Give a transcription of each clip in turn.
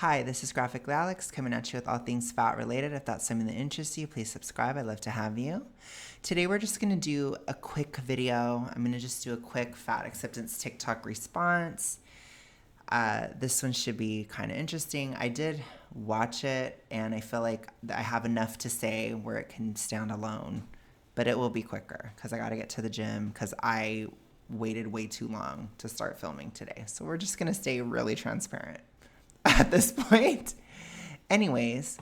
Hi, this is Graphically Alex coming at you with all things fat related. If that's something that interests you, please subscribe. I'd love to have you. Today we're just going to do a quick video. I'm going to just do a quick fat acceptance TikTok response. This one should be kind of interesting. I did watch it and I feel like I have enough to say where it can stand alone, but it will be quicker because I got to get to the gym because I waited way too long to start filming today. So we're just going to stay really transparent at this point. Anyways,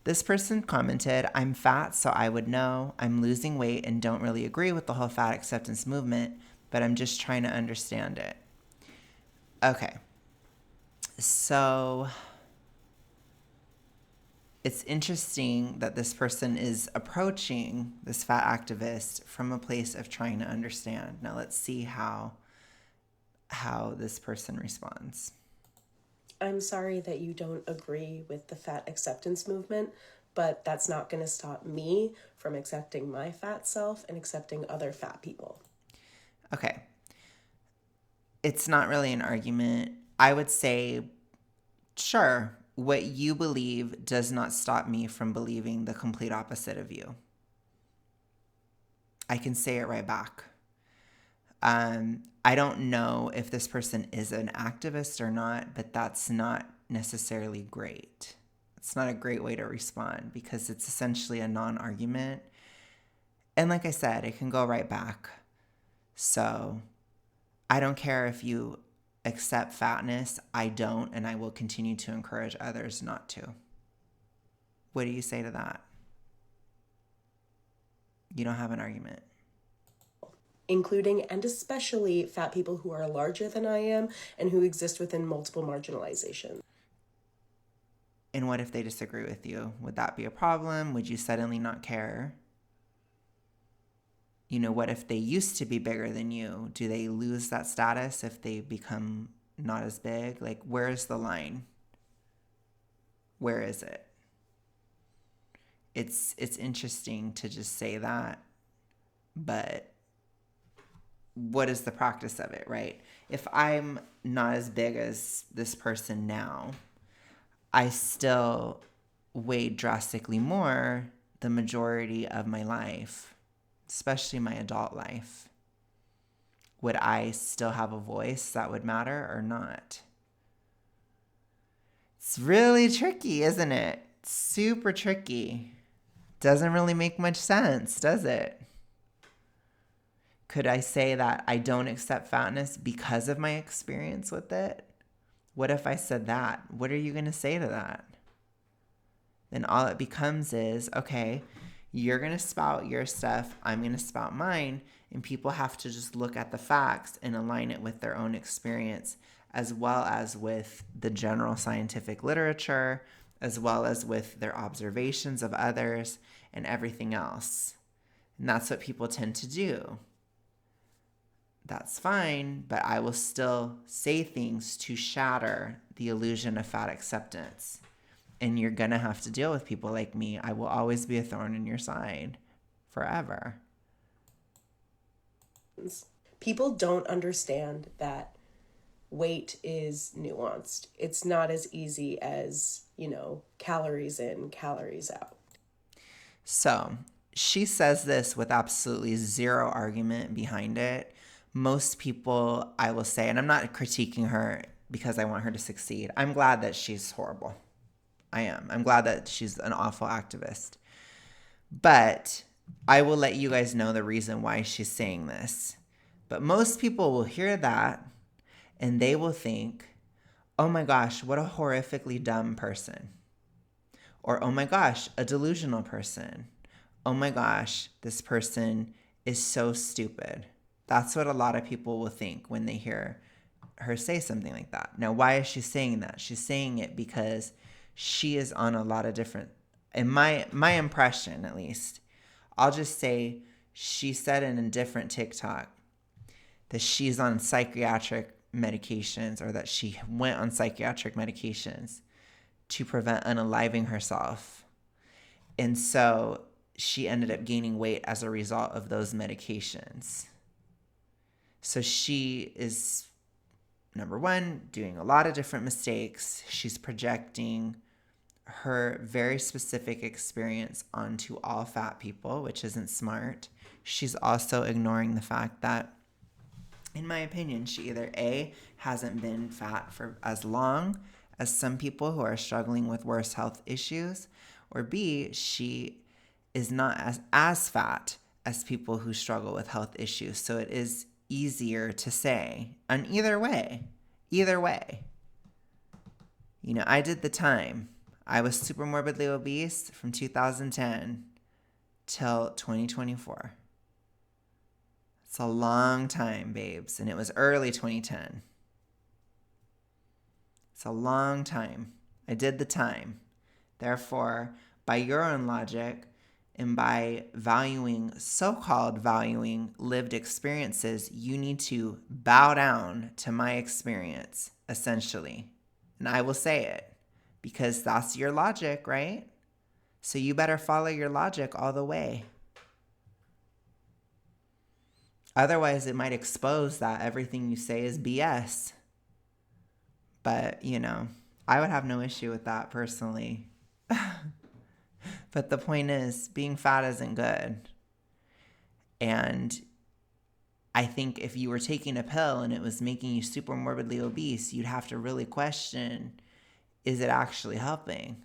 this person commented, I'm fat, so I would know. I'm losing weight and don't really agree with the whole fat acceptance movement, but I'm just trying to understand it. Okay. So it's interesting that this person is approaching this fat activist from a place of trying to understand. Now let's see how this person responds. I'm sorry that you don't agree with the fat acceptance movement, but that's not going to stop me from accepting my fat self and accepting other fat people. Okay. It's not really an argument. I would say, sure, what you believe does not stop me from believing the complete opposite of you. I can say it right back. I don't know if this person is an activist or not, but that's not necessarily great. It's not a great way to respond because it's essentially a non-argument. And like I said, it can go right back. So I don't care if you accept fatness. I don't, and I will continue to encourage others not to. What do you say to that? You don't have an argument. Including and especially fat people who are larger than I am and who exist within multiple marginalizations. And what if they disagree with you? Would that be a problem? Would you suddenly not care? You know, what if they used to be bigger than you? Do they lose that status if they become not as big? Like, where's the line? Where is it? It's interesting to just say that, but what is the practice of it, right? If I'm not as big as this person now, I still weighed drastically more the majority of my life, especially my adult life. Would I still have a voice that would matter or not? It's really tricky, isn't it? Super tricky. Doesn't really make much sense, does it? Could I say that I don't accept fatness because of my experience with it? What if I said that? What are you going to say to that? Then all it becomes is, okay, you're going to spout your stuff, I'm going to spout mine, and people have to just look at the facts and align it with their own experience, as well as with the general scientific literature, as well as with their observations of others and everything else. And that's what people tend to do. That's fine, but I will still say things to shatter the illusion of fat acceptance. And you're going to have to deal with people like me. I will always be a thorn in your side forever. People don't understand that weight is nuanced. It's not as easy as, calories in, calories out. So she says this with absolutely zero argument behind it. Most people, I will say, and I'm not critiquing her because I want her to succeed. I'm glad that she's horrible. I am. I'm glad that she's an awful activist. But I will let you guys know the reason why she's saying this. But most people will hear that and they will think, oh my gosh, what a horrifically dumb person. Or, oh my gosh, a delusional person. Oh my gosh, this person is so stupid. That's what a lot of people will think when they hear her say something like that. Now, why is she saying that? She's saying it because she is on a lot of different, in my impression at least, I'll just say she said in a different TikTok that she's on psychiatric medications, or that she went on psychiatric medications to prevent unaliving herself. And so she ended up gaining weight as a result of those medications. So she is number one, doing a lot of different mistakes. She's projecting her very specific experience onto all fat people, which isn't smart. She's also ignoring the fact that, in my opinion, she either A, hasn't been fat for as long as some people who are struggling with worse health issues, or B, she is not as fat as people who struggle with health issues. So it is easier to say. And either way, I did the time. I was super morbidly obese from 2010 till 2024. It's a long time, babes, and it was early 2010. It's a long time. I did the time. Therefore, by your own logic, and by so-called valuing lived experiences, you need to bow down to my experience, essentially. And I will say it, because that's your logic, right? So you better follow your logic all the way. Otherwise, it might expose that everything you say is BS. But, I would have no issue with that personally. But the point is, being fat isn't good. And I think if you were taking a pill and it was making you super morbidly obese, you'd have to really question, is it actually helping?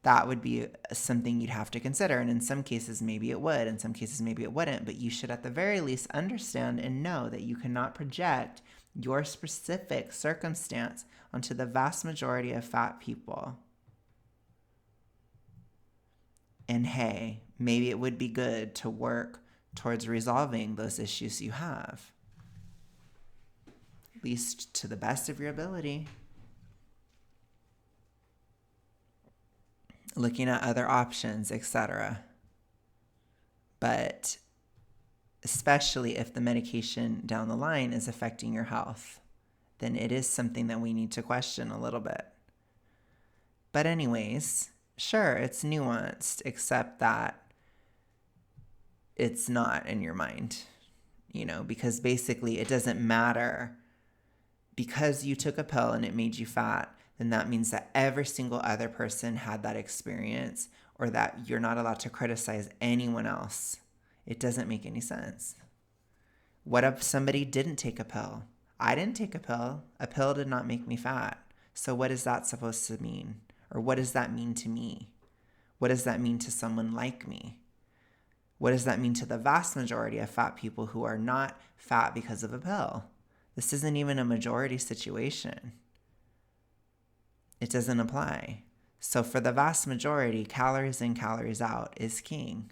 That would be something you'd have to consider. And in some cases, maybe it would. In some cases, maybe it wouldn't. But you should at the very least understand and know that you cannot project your specific circumstance onto the vast majority of fat people. And hey, maybe it would be good to work towards resolving those issues you have, at least to the best of your ability. Looking at other options, etc. But especially if the medication down the line is affecting your health, then it is something that we need to question a little bit. But anyways, sure, it's nuanced, except that it's not in your mind, because basically it doesn't matter. Because you took a pill and it made you fat, then that means that every single other person had that experience, or that you're not allowed to criticize anyone else. It doesn't make any sense. What if somebody didn't take a pill? I didn't take a pill. A pill did not make me fat. So what is that supposed to mean? Or what does that mean to me? What does that mean to someone like me? What does that mean to the vast majority of fat people who are not fat because of a pill? This isn't even a majority situation. It doesn't apply. So for the vast majority, calories in, calories out is king.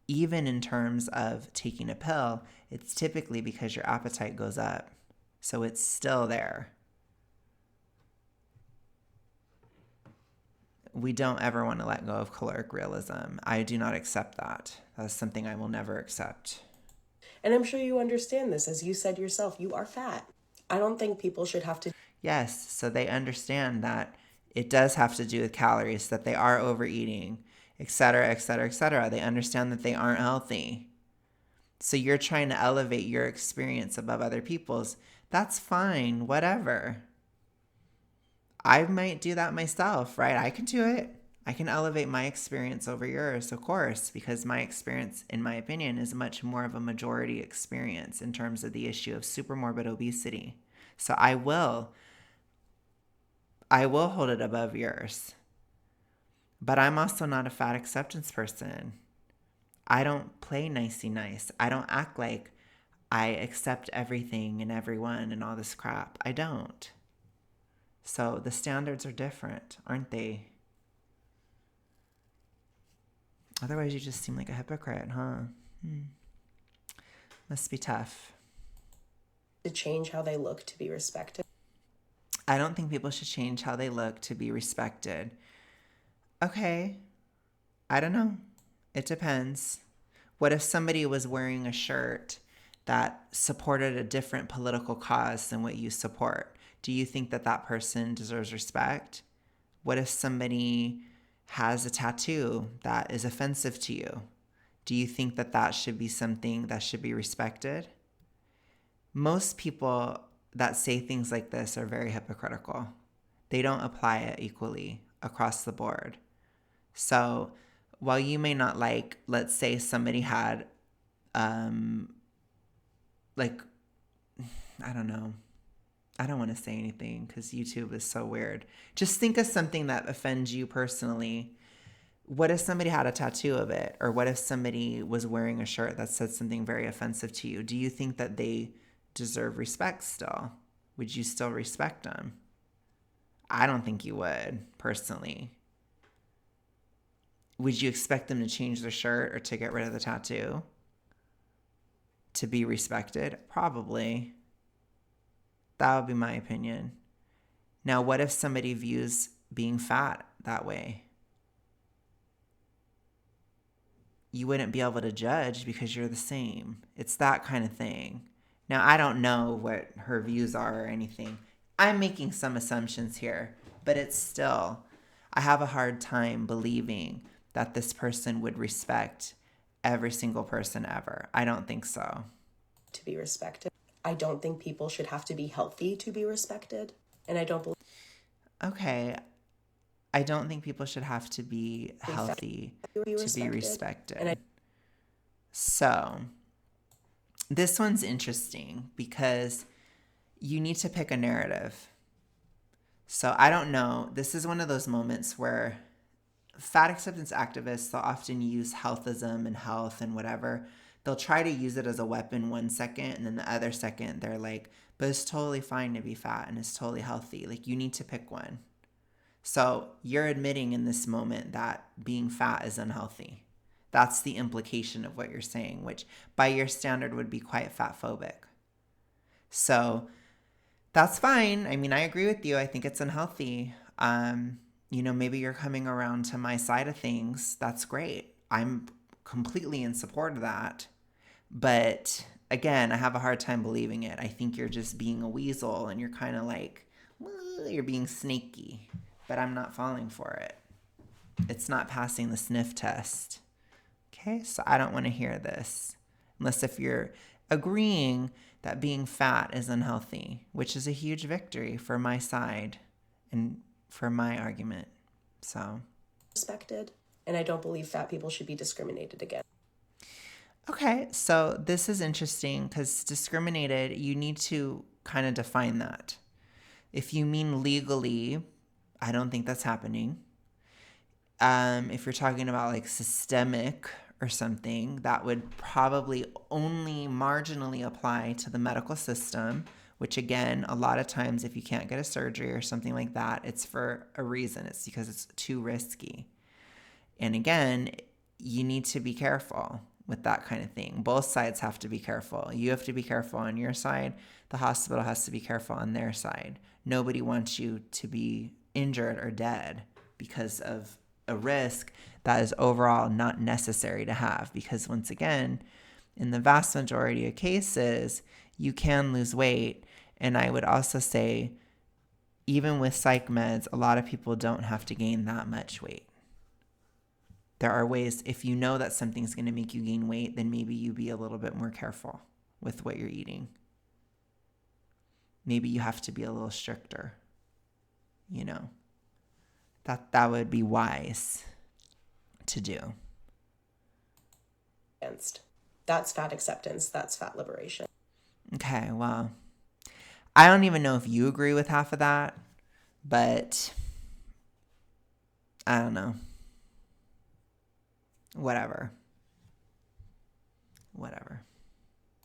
Even in terms of taking a pill, it's typically because your appetite goes up. So it's still there. We don't ever want to let go of caloric realism. I do not accept that. That is something I will never accept. And I'm sure you understand this. As you said yourself, you are fat. I don't think people should have to. Yes, so they understand that it does have to do with calories, that they are overeating, etc., etc., etc. They understand that they aren't healthy. So you're trying to elevate your experience above other people's. That's fine, whatever. I might do that myself, right? I can do it. I can elevate my experience over yours, of course, because my experience, in my opinion, is much more of a majority experience in terms of the issue of supermorbid obesity. So I will hold it above yours. But I'm also not a fat acceptance person. I don't play nicey nice. I don't act like I accept everything and everyone and all this crap. I don't. So the standards are different, aren't they? Otherwise, you just seem like a hypocrite, huh? Must be tough. To change how they look to be respected. I don't think people should change how they look to be respected. Okay. I don't know. It depends. What if somebody was wearing a shirt that supported a different political cause than what you support? Do you think that that person deserves respect? What if somebody has a tattoo that is offensive to you? Do you think that that should be something that should be respected? Most people that say things like this are very hypocritical. They don't apply it equally across the board. So while you may not like, let's say somebody had, like, I don't know. I don't want to say anything because YouTube is so weird. Just think of something that offends you personally. What if somebody had a tattoo of it? Or what if somebody was wearing a shirt that said something very offensive to you? Do you think that they deserve respect still? Would you still respect them? I don't think you would, personally. Would you expect them to change their shirt or to get rid of the tattoo? To be respected? Probably. That would be my opinion. Now, what if somebody views being fat that way? You wouldn't be able to judge because you're the same. It's that kind of thing. Now, I don't know what her views are or anything. I'm making some assumptions here, but it's still, I have a hard time believing that this person would respect every single person ever. I don't think so. To be respected. I don't think people should have to be healthy to be respected. And I don't believe. Okay. I don't think people should have to be healthy to be respected. So, this one's interesting because you need to pick a narrative. So, I don't know. This is one of those moments where fat acceptance activists, they'll often use healthism and health and whatever. They'll try to use it as a weapon 1 second, and then the other second, they're like, but it's totally fine to be fat and it's totally healthy. Like, you need to pick one. So you're admitting in this moment that being fat is unhealthy. That's the implication of what you're saying, which by your standard would be quite fat phobic. So that's fine. I mean, I agree with you. I think it's unhealthy. Maybe you're coming around to my side of things. That's great. I'm completely in support of that. But again, I have a hard time believing it. I think you're just being a weasel and you're kind of like, well, you're being snaky. But I'm not falling for it. It's not passing the sniff test. Okay, so I don't want to hear this. Unless if you're agreeing that being fat is unhealthy, which is a huge victory for my side and for my argument. So. Respected. And I don't believe fat people should be discriminated against. Okay, so this is interesting because discriminated, you need to kind of define that. If you mean legally, I don't think that's happening. If you're talking about like systemic or something, that would probably only marginally apply to the medical system, which again, a lot of times if you can't get a surgery or something like that, it's for a reason. It's because it's too risky. And again, you need to be careful with that kind of thing. Both sides have to be careful. You have to be careful on your side. The hospital has to be careful on their side. Nobody wants you to be injured or dead because of a risk that is overall not necessary to have. Because once again, in the vast majority of cases, you can lose weight. And I would also say, even with psych meds, a lot of people don't have to gain that much weight. There are ways, if you know that something's going to make you gain weight, then maybe you be a little bit more careful with what you're eating. Maybe you have to be a little stricter. That would be wise to do. That's fat acceptance. That's fat liberation. Okay, well, I don't even know if you agree with half of that, but I don't know. Whatever.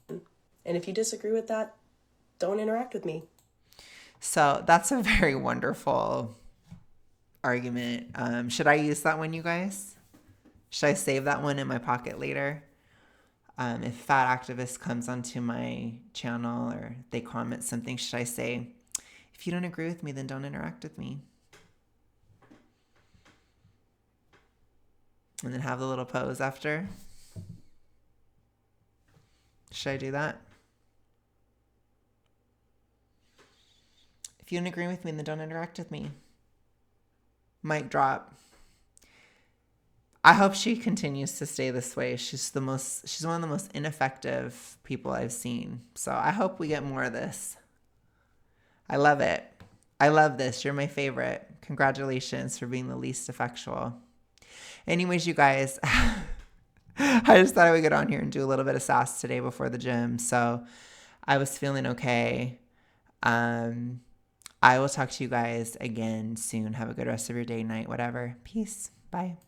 And if you disagree with that, don't interact with me. So that's a very wonderful argument. Should I use that one, you guys? Should I save that one in my pocket later? If fat activist comes onto my channel or they comment something, should I say, if you don't agree with me, then don't interact with me? And then have the little pose after? Should I do that? If you don't agree with me, then don't interact with me. Mic drop. I hope she continues to stay this way. She's one of the most ineffective people I've seen. So I hope we get more of this. I love it. I love this. You're my favorite. Congratulations for being the least effectual. Anyways, you guys, I just thought I would get on here and do a little bit of sass today before the gym. So I was feeling okay. I will talk to you guys again soon. Have a good rest of your day, night, whatever. Peace. Bye.